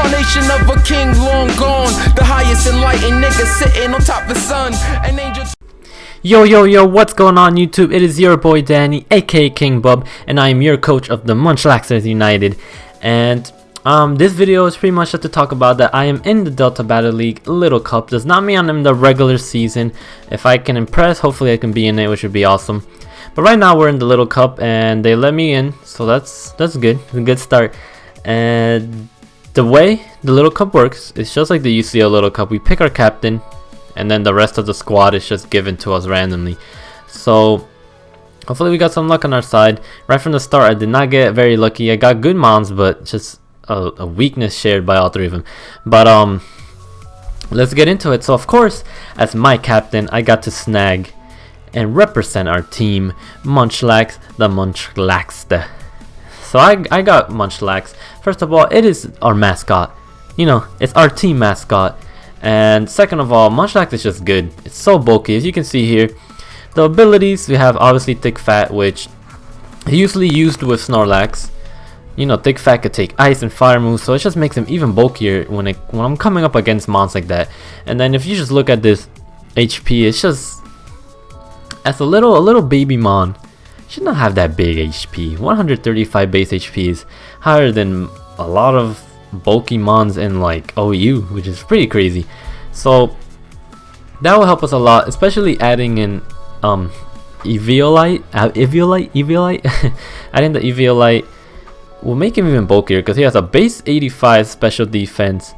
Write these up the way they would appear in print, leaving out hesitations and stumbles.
Reincarnation of a king long gone, the highest enlightened nigga sitting on top of the sun. An angel. Yo, what's going on YouTube? It is your boy Danny, aka King Bub, and I am your coach of the Munchlaxster United. And this video is pretty much just to talk about that I am in the Delta Battle League Little Cup. Does not mean I'm in the regular season. If I can impress, hopefully I can be in it, which would be awesome. But right now we're in the Little Cup and they let me in, so that's good. It's a good start. And the way the Little Cup works, it's just like the UCL Little Cup. We pick our captain, and then the rest of the squad is just given to us randomly. So hopefully we got some luck on our side. Right from the start I did not get very lucky. I got good mons, but just a weakness shared by all three of them. But let's get into it. So of course, as my captain, I got to snag and represent our team, Munchlax, the Munchlaxster. So I got Munchlax. First of all, it is our mascot. You know, it's our team mascot. And second of all, Munchlax is just good. It's so bulky, as you can see here. The abilities, we have obviously Thick Fat, which he usually used with Snorlax. You know, Thick Fat could take ice and fire moves, so it just makes him even bulkier when I'm coming up against mons like that. And then if you just look at this HP, it's just as a little baby mon. Should not have that big HP. 135 base HP is higher than a lot of bulky mons in like OU, which is pretty crazy. So that will help us a lot, especially adding in Eviolite. Adding the Eviolite will make him even bulkier because he has a base 85 special defense.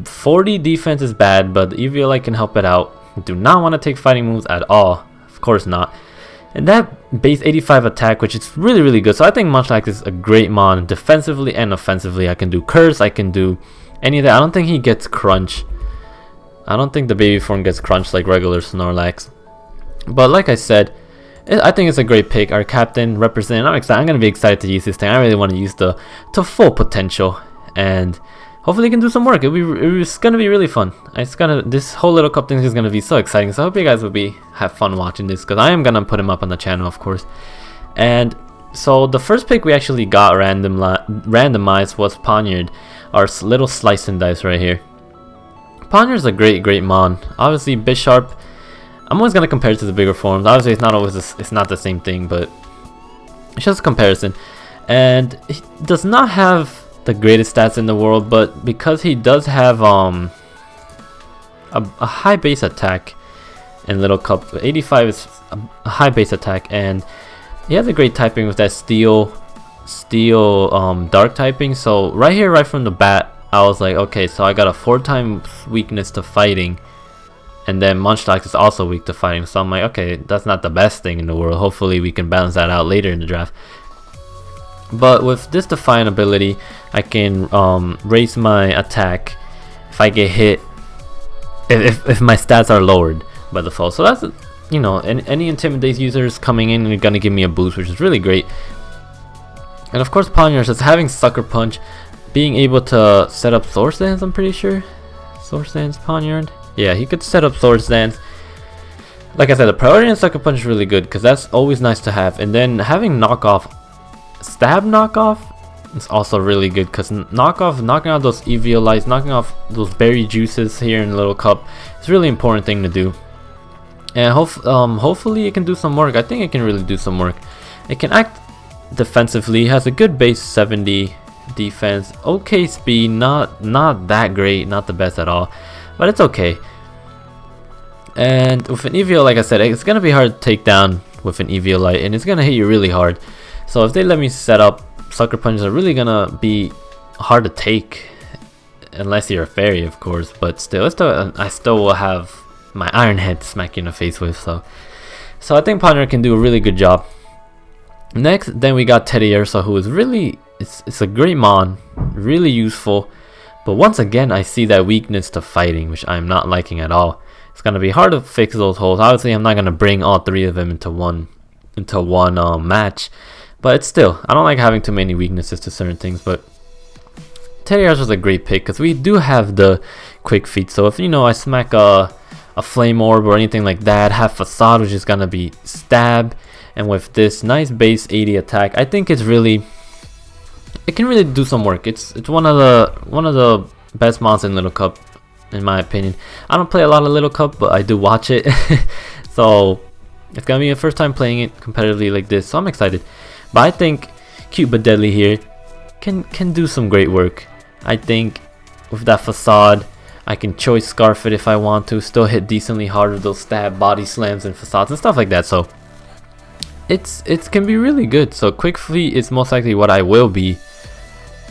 40 defense is bad, but the Eviolite can help it out. Do not want to take fighting moves at all, of course not. And that base 85 attack, which is really good. So I think Munchlax is a great mon defensively and offensively. I can do curse, I can do any of that. I don't think he gets crunch. I don't think the baby form gets crunch like regular Snorlax. But like I said, I think it's a great pick. Our captain representing. I'm excited. I'm gonna be excited to use this thing. I really want to use the to full potential, and hopefully it can do some work. It's gonna be really fun. This whole Little Cup thing is gonna be so exciting. So I hope you guys will have fun watching this, because I am gonna put him up on the channel, of course. And so the first pick we actually got randomized was Poniard, our little slice and dice right here. Poniard's a great mon. Obviously Bisharp, I'm always gonna compare it to the bigger forms. Obviously it's not the same thing, but it's just a comparison. And he does not have the greatest stats in the world, but because he does have a high base attack in Little Cup, 85 is a high base attack, and he has a great typing with that steel dark typing. So right here, right from the bat, I was like, okay, so I got a 4 times weakness to fighting, and then Munchlax is also weak to fighting. So I'm like, okay, that's not the best thing in the world. Hopefully we can balance that out later in the draft. But with this Defiant ability, I can raise my attack if I get hit, if my stats are lowered by default. So that's, you know, any Intimidate users coming in are going to give me a boost, which is really great. And of course Poniard is having Sucker Punch, being able to set up Swords Dance, I'm pretty sure. Swords Dance Poniard. Yeah, he could set up Swords Dance. Like I said, the priority and Sucker Punch is really good, because that's always nice to have. And then having Stab knockoff is also really good, because knocking out those Eviolites, knocking off those berry juices here in Little Cup is a really important thing to do. And hopefully it can do some work. I think it can really do some work. It can act defensively, has a good base 70 defense, okay speed, not that great, not the best at all, but it's okay. And with an Eviolite, like I said, it's gonna be hard to take down with an Eviolite, and it's gonna hit you really hard. So if they let me set up, Sucker Punches are really gonna be hard to take, unless you're a fairy, of course. But still, I still will have my Iron Head to smack you in the face with. So I think Poniard can do a really good job. Next, then we got Teddiursa, who is really, it's a great mon, really useful. But once again, I see that weakness to fighting, which I'm not liking at all. It's gonna be hard to fix those holes. Obviously, I'm not gonna bring all 3 of them into one match. But it's still, I don't like having too many weaknesses to certain things. But Teddiursa was a great pick, because we do have the quick feet. So if, you know, I smack a Flame Orb or anything like that, have Facade, which is gonna be stab, and with this nice base 80 attack, I think it it can really do some work. It's one of the best mons in Little Cup, in my opinion. I don't play a lot of Little Cup, but I do watch it. So it's gonna be my first time playing it competitively like this, so I'm excited. But I think Cute But Deadly here can do some great work. I think with that facade, I can choice scarf it if I want to, still hit decently hard with those stab body slams and facades and stuff like that. So it can be really good. So quick feet is most likely what I will be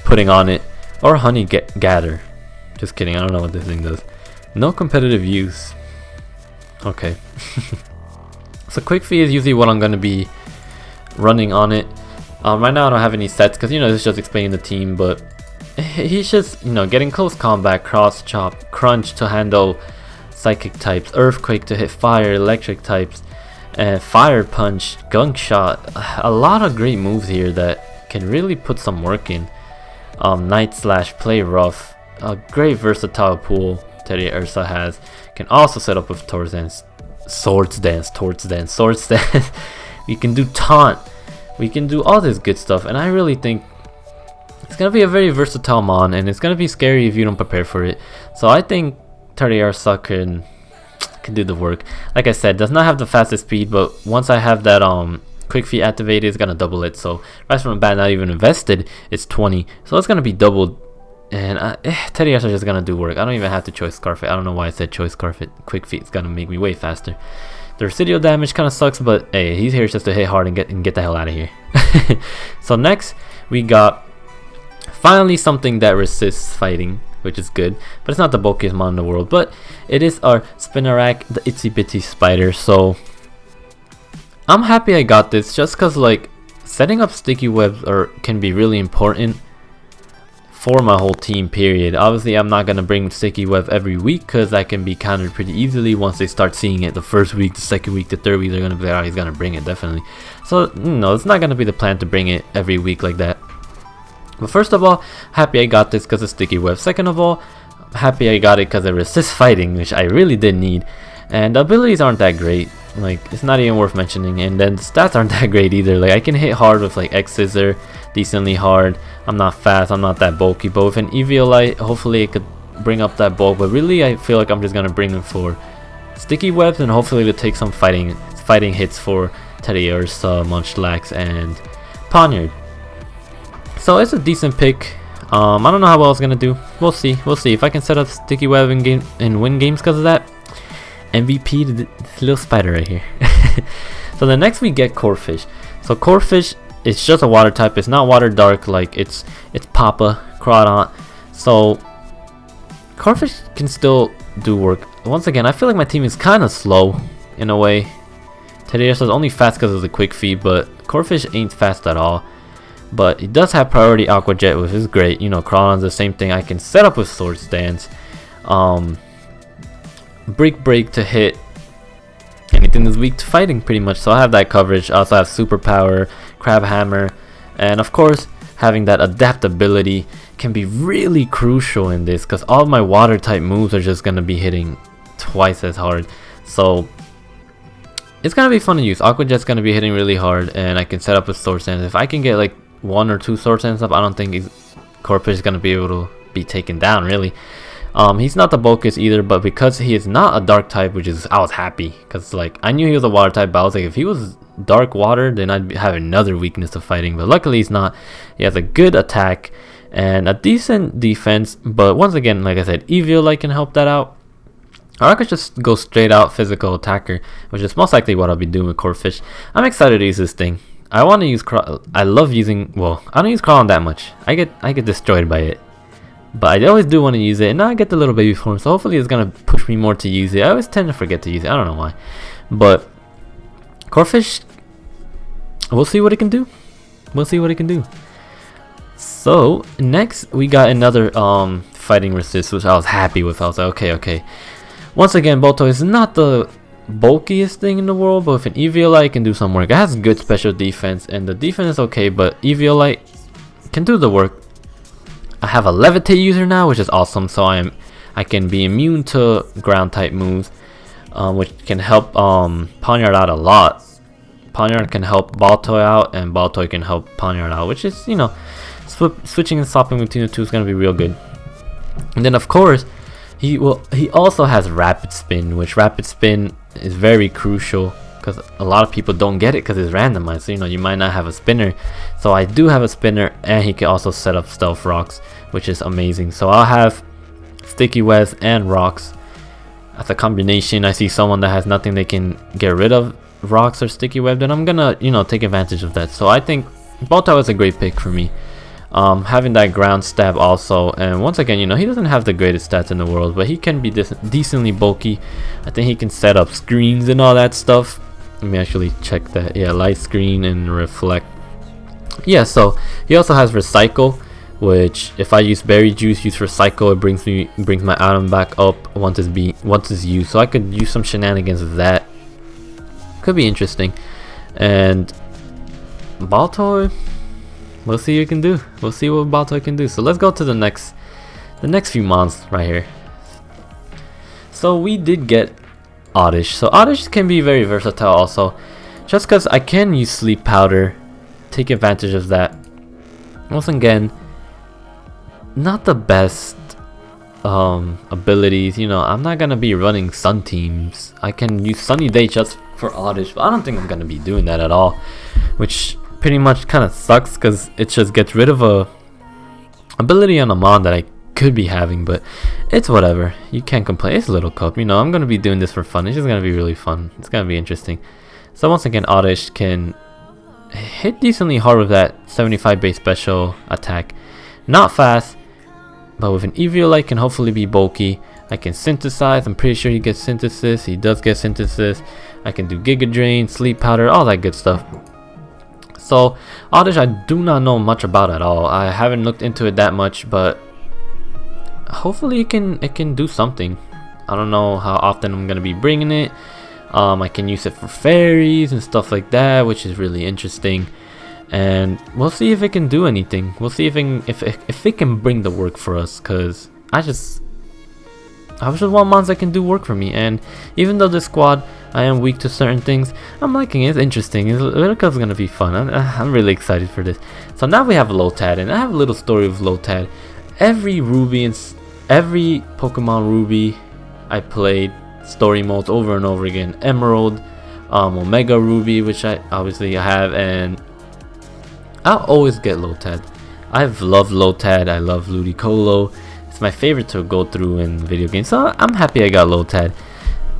putting on it, or honey gather. Just kidding, I don't know what this thing does. No competitive use. Okay. So quick feet is usually what I'm gonna be running on it. Right now I don't have any sets because, you know, this is just explaining the team, but he's just, you know, getting close combat, cross chop, crunch to handle psychic types, earthquake to hit fire, electric types, and fire punch, gunk shot. A lot of great moves here that can really put some work in. Night slash, play rough, a great versatile pool Teddy Ursa has. Can also set up with swords dance. We can do taunt. We can do all this good stuff, and I really think it's gonna be a very versatile mon, and it's gonna be scary if you don't prepare for it. So I think Teddy Ursa can do the work. Like I said, does not have the fastest speed, but once I have that quick feet activated, it's gonna double it. So right from the bat, not even invested, it's 20, so it's gonna be doubled. And Teddy Ursa is just gonna do work. I don't even have to choice scarf it. I don't know why I said choice scarf it. Quick feet is gonna make me way faster. The residual damage kind of sucks, but hey, he's here just to hit hard and get the hell out of here. So next we got finally something that resists fighting, which is good, but it's not the bulkiest mon in the world, but it is our Spinarak, the itsy bitsy spider. So I'm happy I got this, just because like setting up sticky webs can be really important for my whole team, period. Obviously I'm not gonna bring sticky web every week because that can be countered pretty easily once they start seeing it. The first week, the second week, the third week, they're gonna be like, oh, he's gonna bring it, definitely. So no, it's not gonna be the plan to bring it every week like that. But first of all, happy I got this because of sticky web. Second of all, happy I got it because it resists fighting, which I really did need. And the abilities aren't that great, like it's not even worth mentioning. And then the stats aren't that great either. Like I can hit hard with like X Scissor, decently hard. I'm not fast, I'm not that bulky, but with an Eviolite, hopefully it could bring up that bulk. But really I feel like I'm just gonna bring them for sticky webs, and hopefully to take some fighting hits for Teddy Ursa, Munchlax, and Poniard. So it's a decent pick. I don't know how well it's gonna do. We'll see. If I can set up sticky web in game and win games because of that. MVP to this little spider right here. So the next we get Corefish. So Corefish, it's just a water type. It's not water dark like it's Papa Crawdaunt. So Corefish can still do work. Once again, I feel like my team is kind of slow in a way. Teddy Ursa is only fast because of the quick feed, but Corefish ain't fast at all. But it does have priority Aqua Jet, which is great. You know, Crawdaunt's the same thing. I can set up with Sword Stance. Break to hit anything that's weak to fighting pretty much. So I have that coverage. I also have Superpower, Crab Hammer, and of course having that adaptability can be really crucial in this because all my water type moves are just going to be hitting twice as hard. So it's going to be fun to use. Aqua Jet's going to be hitting really hard, and I can set up with Sword Stance. If I can get like 1 or 2 Sword Stance up, I don't think Corefish is going to be able to be taken down really. He's not the bulkiest either, but because he is not a dark type, which is, I was happy because like I knew he was a water type, but I was like, if he was dark water, then I'd have another weakness to fighting. But luckily he's not. He has a good attack and a decent defense, but once again, like I said, Eviolite can help that out. Or I could just go straight out physical attacker, which is most likely what I'll be doing with Corefish. I'm excited to use this thing. I want to use I love using, well, I don't use Crawdaunt that much. I get destroyed by it. But I always do want to use it, and now I get the little baby form, so hopefully it's going to push me more to use it. I always tend to forget to use it, I don't know why. But Corefish, we'll see what it can do. So next we got another fighting resist, which I was happy with. I was like, okay. Once again, Bolto is not the bulkiest thing in the world, but with an Eviolite it can do some work. It has good special defense, and the defense is okay, but Eviolite can do the work. I have a Levitate user now, which is awesome, so I can be immune to ground type moves, which can help Poniard out a lot. Poniard can help Baltoy out, and Baltoy can help Poniard out, which is, you know, it's switching and swapping between the two is gonna be real good. And then of course he also has rapid spin, which rapid spin is very crucial because a lot of people don't get it because it's randomized. So you might not have a spinner. So I do have a spinner, and he can also set up stealth rocks, which is amazing. So I'll have sticky webs and rocks as a combination. I see someone that has nothing, they can get rid of rocks or sticky web, then I'm gonna take advantage of that. So I think Balto is a great pick for me. Having that ground stab also, and once again, he doesn't have the greatest stats in the world, but he can be decently bulky. I think he can set up screens and all that stuff. Let me actually check that. Yeah, light screen and reflect. Yeah, so he also has recycle, which if I use berry juice, use recycle, it brings my item back up once it's used. So I could use some shenanigans with that. Could be interesting. And Balto, we'll see what you can do. We'll see what Balto can do. So let's go to the next few mons right here. So we did get Oddish. So Oddish can be very versatile also, just because I can use sleep powder, take advantage of that. Once again, not the best abilities. I'm not gonna be running sun teams. I can use sunny day just for Oddish, but I don't think I'm gonna be doing that at all, which pretty much kind of sucks because it just gets rid of a ability on a mon that I could be having, but it's whatever. You can't complain. It's Little Cup, I'm gonna be doing this for fun. It's just gonna be really fun. It's gonna be interesting. So once again, Oddish can hit decently hard with that 75 base special attack. Not fast, but with an Eviolite can hopefully be bulky. I can synthesize. I'm pretty sure he gets synthesis. He does get synthesis. I can do Giga Drain, Sleep Powder, all that good stuff. So Oddish I do not know much about at all. I haven't looked into it that much, but hopefully it can do something. I don't know how often I'm gonna be bringing it. I can use it for fairies and stuff like that, which is really interesting. And we'll see if it can do anything. We'll see if it can bring the work for us, because I just want mons that can do work for me. And even though this squad I am weak to certain things, I'm liking it. It's interesting. It's gonna be fun. I'm really excited for this. So now we have Lotad, and I have a little story of Lotad. Every Ruby and every Pokemon Ruby I played story modes over and over again. Emerald, Omega Ruby, which I obviously have, and I'll always get Lotad. I've loved Lotad. I love Ludicolo. It's my favorite to go through in video games, so I'm happy I got Lotad.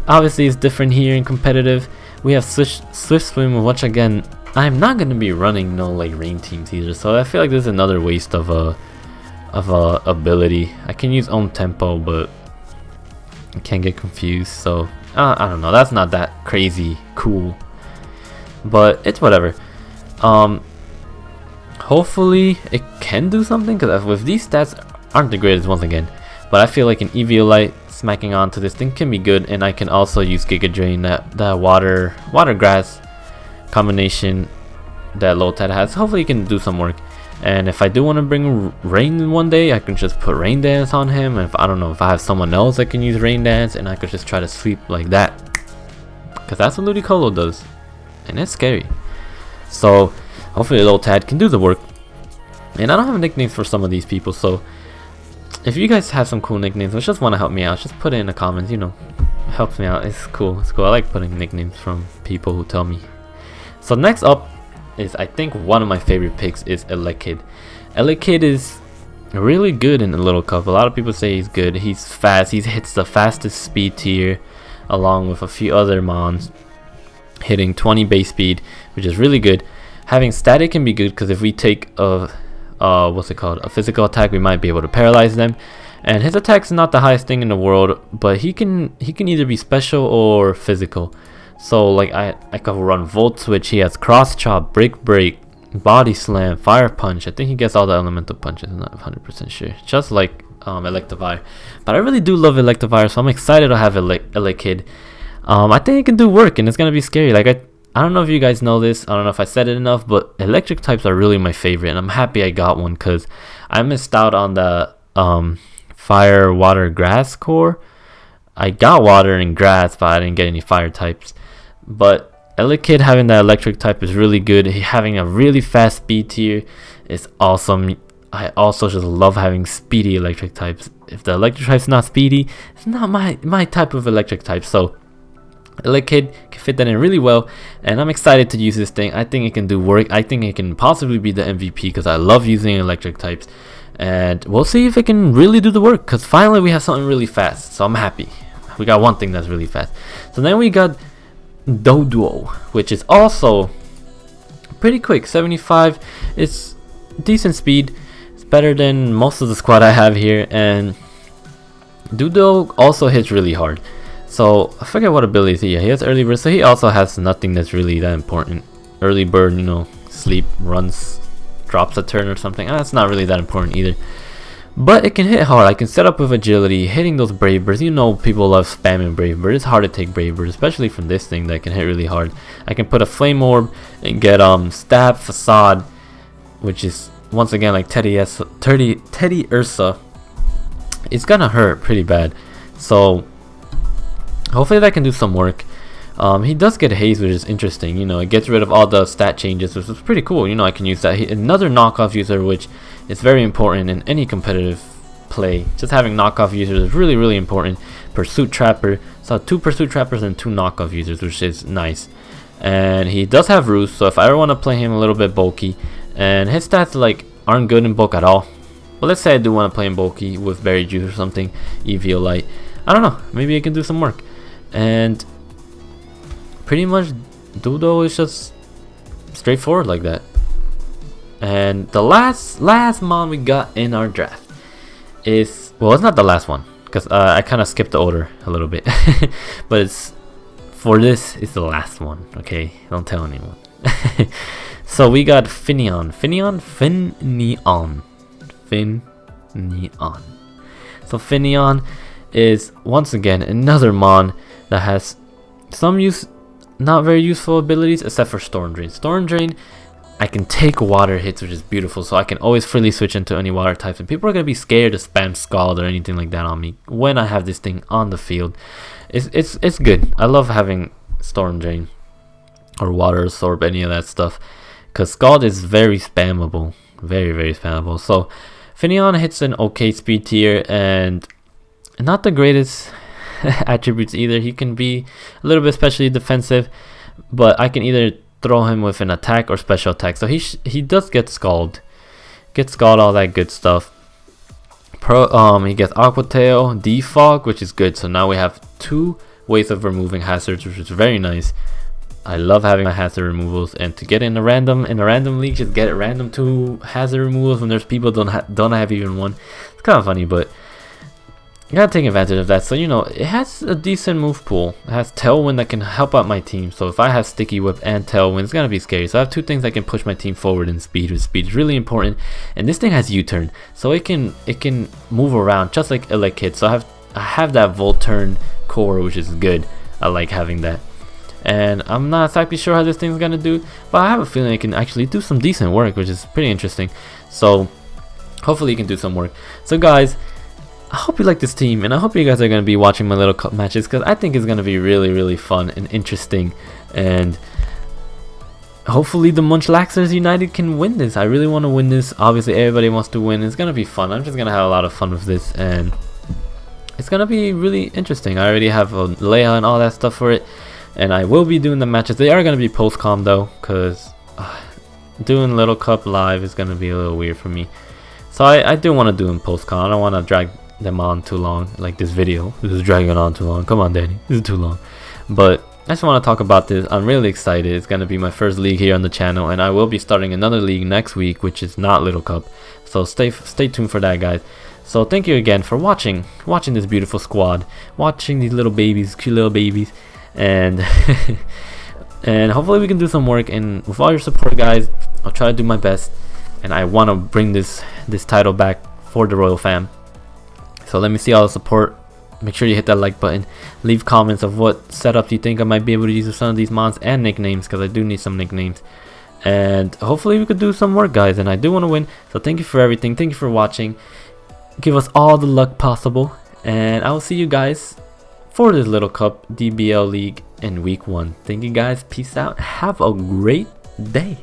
Obviously it's different here in competitive. We have Swift Swim, which again I'm not gonna be running no like rain teams either, so I feel like this is another waste of a ability. I can use Ohm Tempo, but I can't get confused, so I don't know. That's not that crazy cool, but it's whatever. Hopefully it can do something, because with these stats aren't the greatest once again, but I feel like an Eviolite smacking onto this thing can be good, and I can also use Giga Drain, that water grass combination that Lotad has. Hopefully it can do some work. And if I do want to bring Rain one day, I can just put Rain Dance on him. And if I don't know, if I have someone else that can use Rain Dance, and I could just try to sweep like that, because that's what Ludicolo does, and it's scary. So hopefully Lotad can do the work. And I don't have nicknames for some of these people, so if you guys have some cool nicknames or just want to help me out, just put it in the comments. It helps me out. It's cool. I like putting nicknames from people who tell me. So next up is, I think one of my favorite picks is Elekid. Elekid is really good in the Little Cup. A lot of people say he's good. He's fast. He hits the fastest speed tier, along with a few other mons, hitting 20 base speed, which is really good. Having static can be good, because if we take a physical attack, we might be able to paralyze them. And his attack's not the highest thing in the world, but he can either be special or physical. So like I could run Volt Switch. He has Cross Chop, Brick Break, Body Slam, Fire Punch. I think he gets all the elemental punches. I'm not 100% sure. Just like Electivire. But I really do love Electivire, so I'm excited to have Elekid. I think it can do work, and it's gonna be scary. Like I don't know if you guys know this. I don't know if I said it enough, but electric types are really my favorite, and I'm happy I got one, because I missed out on the fire, water, grass core. I got water and grass, but I didn't get any fire types. But Elekid having that electric type is really good. Having a really fast speed tier is awesome. I also just love having speedy electric types. If the electric type's not speedy, it's not my type of electric type. So Kid can fit that in really well, and I'm excited to use this thing. I think it can do work. I think it can possibly be the MVP because I love using electric types, and we'll see if it can really do the work, because finally we have something really fast, so I'm happy. We got one thing that's really fast. So then we got Doduo, which is also pretty quick. 75. It's decent speed. It's better than most of the squad I have here, and Doduo also hits really hard. So I forget what abilities he has. Early bird, so he also has nothing that's really that important. Early bird, you know, sleep, runs, drops a turn or something. That's not really that important either. But it can hit hard. I can set up with agility, hitting those brave birds. You know, people love spamming brave bird. It's hard to take brave bird, especially from this thing that can hit really hard. I can put a flame orb and get stab facade, which is once again like Teddy Ursa. It's gonna hurt pretty bad. So hopefully that can do some work. He does get haze, which is interesting. You know, it gets rid of all the stat changes, which is pretty cool. You know, I can use that. Another knockoff user, which is very important in any competitive play. Just having knockoff users is really, really important. Pursuit Trapper. So 2 Pursuit Trappers and 2 knockoff users, which is nice. And he does have Roost, so if I ever want to play him a little bit bulky, and his stats like aren't good in bulk at all. Well, let's say I do want to play him bulky with Berry Juice or something, Eviolite. I don't know. Maybe it can do some work. And pretty much Doduo is just straightforward like that. And the last mon we got in our draft is, well, it's not the last one because I kind of skipped the order a little bit. But it's it's the last one. Okay, don't tell anyone. So we got Finneon. So Finneon is once again another mon that has some not very useful abilities except for Storm Drain. Storm Drain, I can take water hits, which is beautiful, so I can always freely switch into any water types, and people are gonna be scared to spam Scald or anything like that on me when I have this thing on the field. It's good. I love having Storm Drain or Water Absorb, any of that stuff, because Scald is very spammable, very, very spammable. So Finneon hits an okay speed tier and not the greatest attributes either. He can be a little bit especially defensive, but I can either throw him with an attack or special attack. So he does get Scald, all that good stuff. He gets Aqua Tail, Defog, which is good. So now we have 2 ways of removing hazards, which is very nice. I love having my hazard removals, and to get in a random league, just get random 2 hazard removals when there's people don't have even 1. It's kind of funny, but you gotta take advantage of that. So, you know, it has a decent move pool. It has Tailwind that can help out my team. So if I have Sticky Whip and Tailwind, it's gonna be scary. So I have 2 things that can push my team forward in speed. Speed is really important. And this thing has U-turn, so it can move around just like Kid. So I have that Volt Turn core, which is good. I like having that. And I'm not exactly sure how this thing's gonna do, but I have a feeling it can actually do some decent work, which is pretty interesting. So hopefully it can do some work. So guys, I hope you like this team, and I hope you guys are going to be watching my little cup matches, because I think it's going to be really, really fun and interesting, and hopefully the Munchlaxster United can win this. I really want to win this. Obviously everybody wants to win. It's going to be fun. I'm just going to have a lot of fun with this, and it's going to be really interesting. I already have a layout and all that stuff for it, and I will be doing the matches. They are going to be post-com though, because doing Little Cup live is going to be a little weird for me. So I do want to do them post-con. I don't want to drag them on too long, like this video. This is dragging on too long. Come on, Danny, this is too long. But I just want to talk about this. I'm really excited. It's going to be my first league here on the channel, and I will be starting another league next week, which is not Little Cup. So stay tuned for that, guys. So thank you again for watching this beautiful squad, watching these little babies, cute little babies, and and hopefully we can do some work. And with all your support, guys, I'll try to do my best, and I want to bring this title back for the Royal Fam. So let me see all the support. Make sure you hit that like button. Leave comments of what setup you think I might be able to use with some of these mons and nicknames, because I do need some nicknames. And hopefully we could do some work, guys. And I do want to win. So thank you for everything. Thank you for watching. Give us all the luck possible. And I will see you guys for this Little Cup DBL League in week 1. Thank you guys. Peace out. Have a great day.